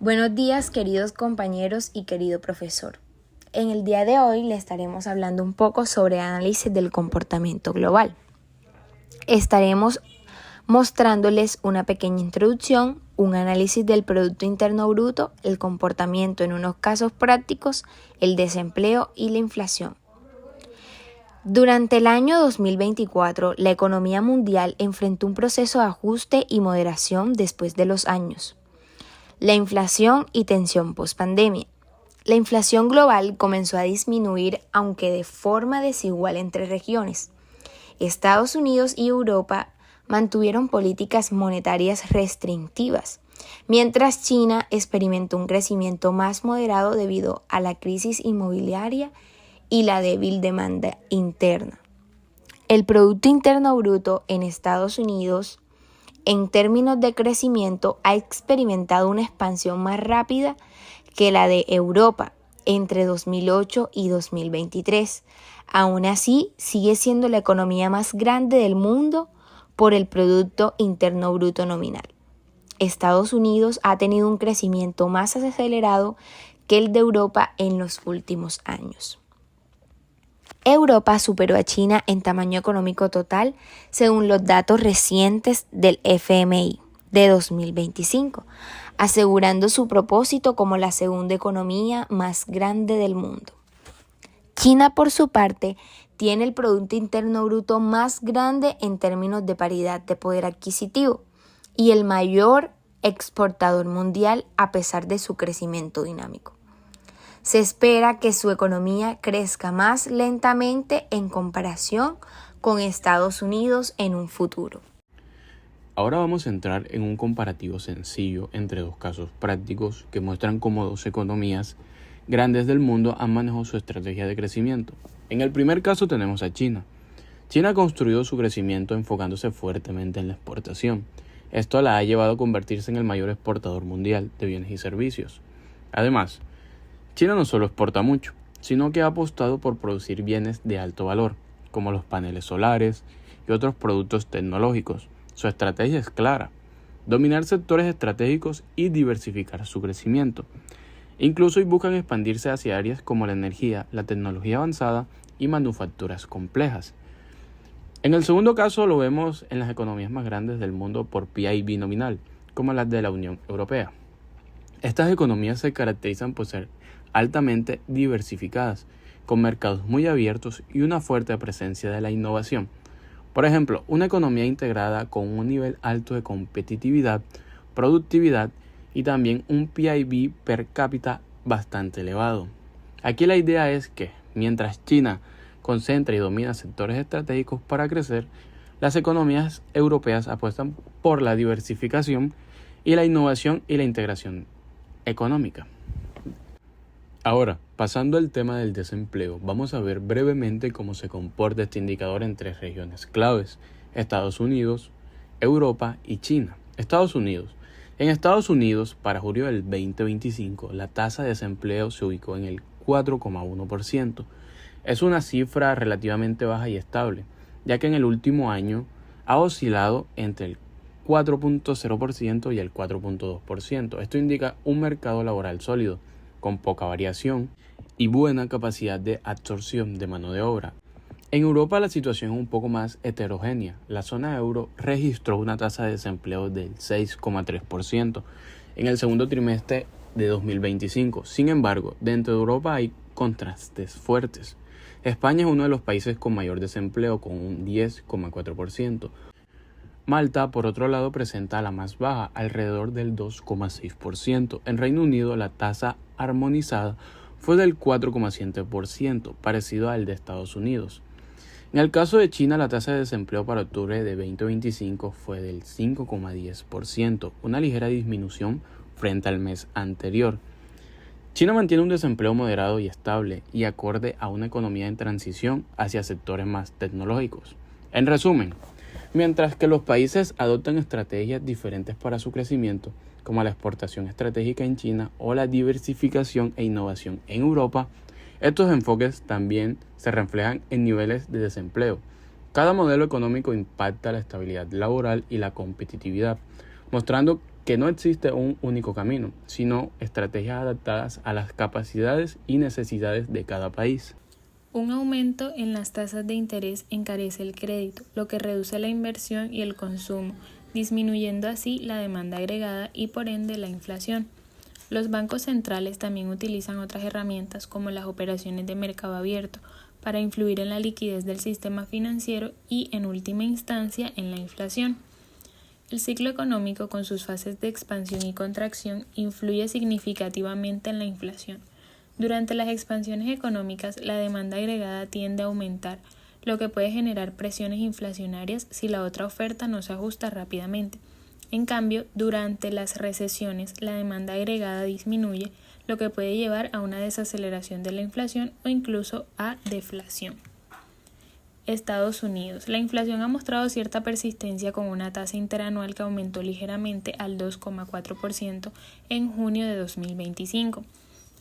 Buenos días, queridos compañeros y querido profesor. En el día de hoy le estaremos hablando un poco sobre análisis del comportamiento global. Estaremos mostrándoles una pequeña introducción, un análisis del Producto Interno Bruto, el comportamiento en unos casos prácticos, el desempleo y la inflación. Durante el año 2024, la economía mundial enfrentó un proceso de ajuste y moderación después de los años. La inflación y tensión post-pandemia. La inflación global comenzó a disminuir, aunque de forma desigual entre regiones. Estados Unidos y Europa mantuvieron políticas monetarias restrictivas, mientras China experimentó un crecimiento más moderado debido a la crisis inmobiliaria y la débil demanda interna. El Producto Interno Bruto en Estados Unidos, en términos de crecimiento, ha experimentado una expansión más rápida que la de Europa entre 2008 y 2023. Aún así, sigue siendo la economía más grande del mundo por el Producto Interno Bruto nominal. Estados Unidos ha tenido un crecimiento más acelerado que el de Europa en los últimos años. Europa superó a China en tamaño económico total según los datos recientes del FMI de 2025, asegurando su propósito como la segunda economía más grande del mundo. China, por su parte, tiene el Producto Interno Bruto más grande en términos de paridad de poder adquisitivo y el mayor exportador mundial a pesar de su crecimiento dinámico. Se espera que su economía crezca más lentamente en comparación con Estados Unidos en un futuro. Ahora vamos a entrar en un comparativo sencillo entre dos casos prácticos que muestran cómo dos economías grandes del mundo han manejado su estrategia de crecimiento. En el primer caso tenemos a China. China ha construido su crecimiento enfocándose fuertemente en la exportación. Esto la ha llevado a convertirse en el mayor exportador mundial de bienes y servicios. Además, China no solo exporta mucho, sino que ha apostado por producir bienes de alto valor, como los paneles solares y otros productos tecnológicos. Su estrategia es clara: dominar sectores estratégicos y diversificar su crecimiento. Incluso buscan expandirse hacia áreas como la energía, la tecnología avanzada y manufacturas complejas. En el segundo caso lo vemos en las economías más grandes del mundo por PIB nominal, como las de la Unión Europea. Estas economías se caracterizan por ser altamente diversificadas, con mercados muy abiertos y una fuerte presencia de la innovación. Por ejemplo, una economía integrada con un nivel alto de competitividad, productividad y también un PIB per cápita bastante elevado. Aquí la idea es que, mientras China concentra y domina sectores estratégicos para crecer, las economías europeas apuestan por la diversificación y la innovación y la integración económica. Ahora, pasando al tema del desempleo, vamos a ver brevemente cómo se comporta este indicador en tres regiones claves: Estados Unidos, Europa y China. Estados Unidos. En Estados Unidos, para julio del 2025, la tasa de desempleo se ubicó en el 4,1%. Es una cifra relativamente baja y estable, ya que en el último año ha oscilado entre el 4,0% y el 4,2%. Esto indica un mercado laboral sólido, con poca variación y buena capacidad de absorción de mano de obra. En Europa la situación es un poco más heterogénea. La zona euro registró una tasa de desempleo del 6,3% en el segundo trimestre de 2025. Sin embargo, dentro de Europa hay contrastes fuertes. España es uno de los países con mayor desempleo, con un 10,4%. Malta, por otro lado, presenta la más baja, alrededor del 2,6%. En Reino Unido, la tasa armonizada fue del 4,7%, parecido al de Estados Unidos. En el caso de China, la tasa de desempleo para octubre de 2025 fue del 5,10%, una ligera disminución frente al mes anterior. China mantiene un desempleo moderado y estable y acorde a una economía en transición hacia sectores más tecnológicos. En resumen, mientras que los países adoptan estrategias diferentes para su crecimiento, como la exportación estratégica en China o la diversificación e innovación en Europa, estos enfoques también se reflejan en niveles de desempleo. Cada modelo económico impacta la estabilidad laboral y la competitividad, mostrando que no existe un único camino, sino estrategias adaptadas a las capacidades y necesidades de cada país. Un aumento en las tasas de interés encarece el crédito, lo que reduce la inversión y el consumo, disminuyendo así la demanda agregada y por ende la inflación. Los bancos centrales también utilizan otras herramientas como las operaciones de mercado abierto para influir en la liquidez del sistema financiero y, en última instancia, en la inflación. El ciclo económico, con sus fases de expansión y contracción, influye significativamente en la inflación. Durante las expansiones económicas, la demanda agregada tiende a aumentar, lo que puede generar presiones inflacionarias si la otra oferta no se ajusta rápidamente. En cambio, durante las recesiones, la demanda agregada disminuye, lo que puede llevar a una desaceleración de la inflación o incluso a deflación. Estados Unidos. La inflación ha mostrado cierta persistencia con una tasa interanual que aumentó ligeramente al 2,4% en junio de 2025.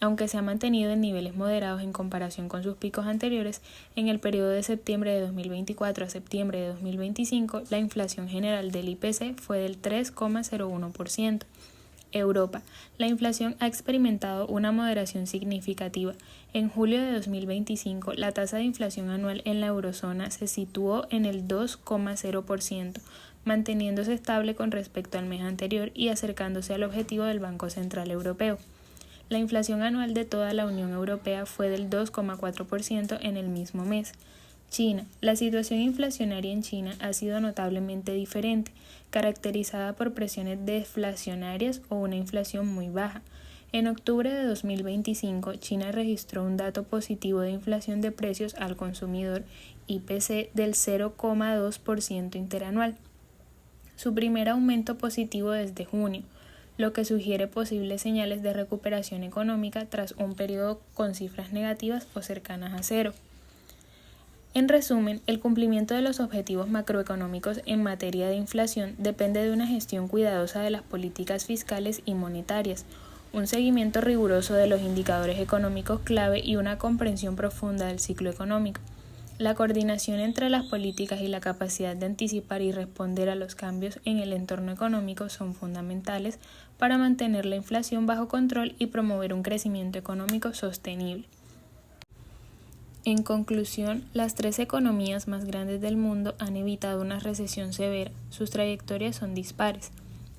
Aunque se ha mantenido en niveles moderados en comparación con sus picos anteriores, en el periodo de septiembre de 2024 a septiembre de 2025, la inflación general del IPC fue del 3,01%. Europa. La inflación ha experimentado una moderación significativa. En julio de 2025, la tasa de inflación anual en la eurozona se situó en el 2,0%, manteniéndose estable con respecto al mes anterior y acercándose al objetivo del Banco Central Europeo. La inflación anual de toda la Unión Europea fue del 2,4% en el mismo mes. China. La situación inflacionaria en China ha sido notablemente diferente, caracterizada por presiones deflacionarias o una inflación muy baja. En octubre de 2025, China registró un dato positivo de inflación de precios al consumidor, IPC, del 0,2% interanual, su primer aumento positivo desde junio, lo que sugiere posibles señales de recuperación económica tras un periodo con cifras negativas o cercanas a cero. En resumen, el cumplimiento de los objetivos macroeconómicos en materia de inflación depende de una gestión cuidadosa de las políticas fiscales y monetarias, un seguimiento riguroso de los indicadores económicos clave y una comprensión profunda del ciclo económico. La coordinación entre las políticas y la capacidad de anticipar y responder a los cambios en el entorno económico son fundamentales para mantener la inflación bajo control y promover un crecimiento económico sostenible. En conclusión, las 3 economías más grandes del mundo han evitado una recesión severa. Sus trayectorias son dispares.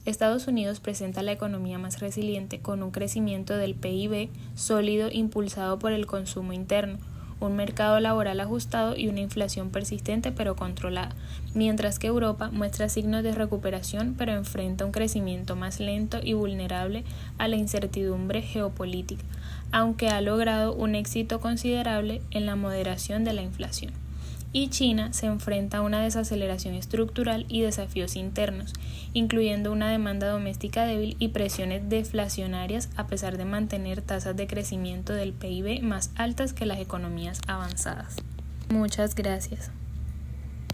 Estados Unidos presenta la economía más resiliente con un crecimiento del PIB sólido impulsado por el consumo interno, un mercado laboral ajustado y una inflación persistente pero controlada, mientras que Europa muestra signos de recuperación pero enfrenta un crecimiento más lento y vulnerable a la incertidumbre geopolítica, aunque ha logrado un éxito considerable en la moderación de la inflación. Y China se enfrenta a una desaceleración estructural y desafíos internos, incluyendo una demanda doméstica débil y presiones deflacionarias a pesar de mantener tasas de crecimiento del PIB más altas que las economías avanzadas. Muchas gracias.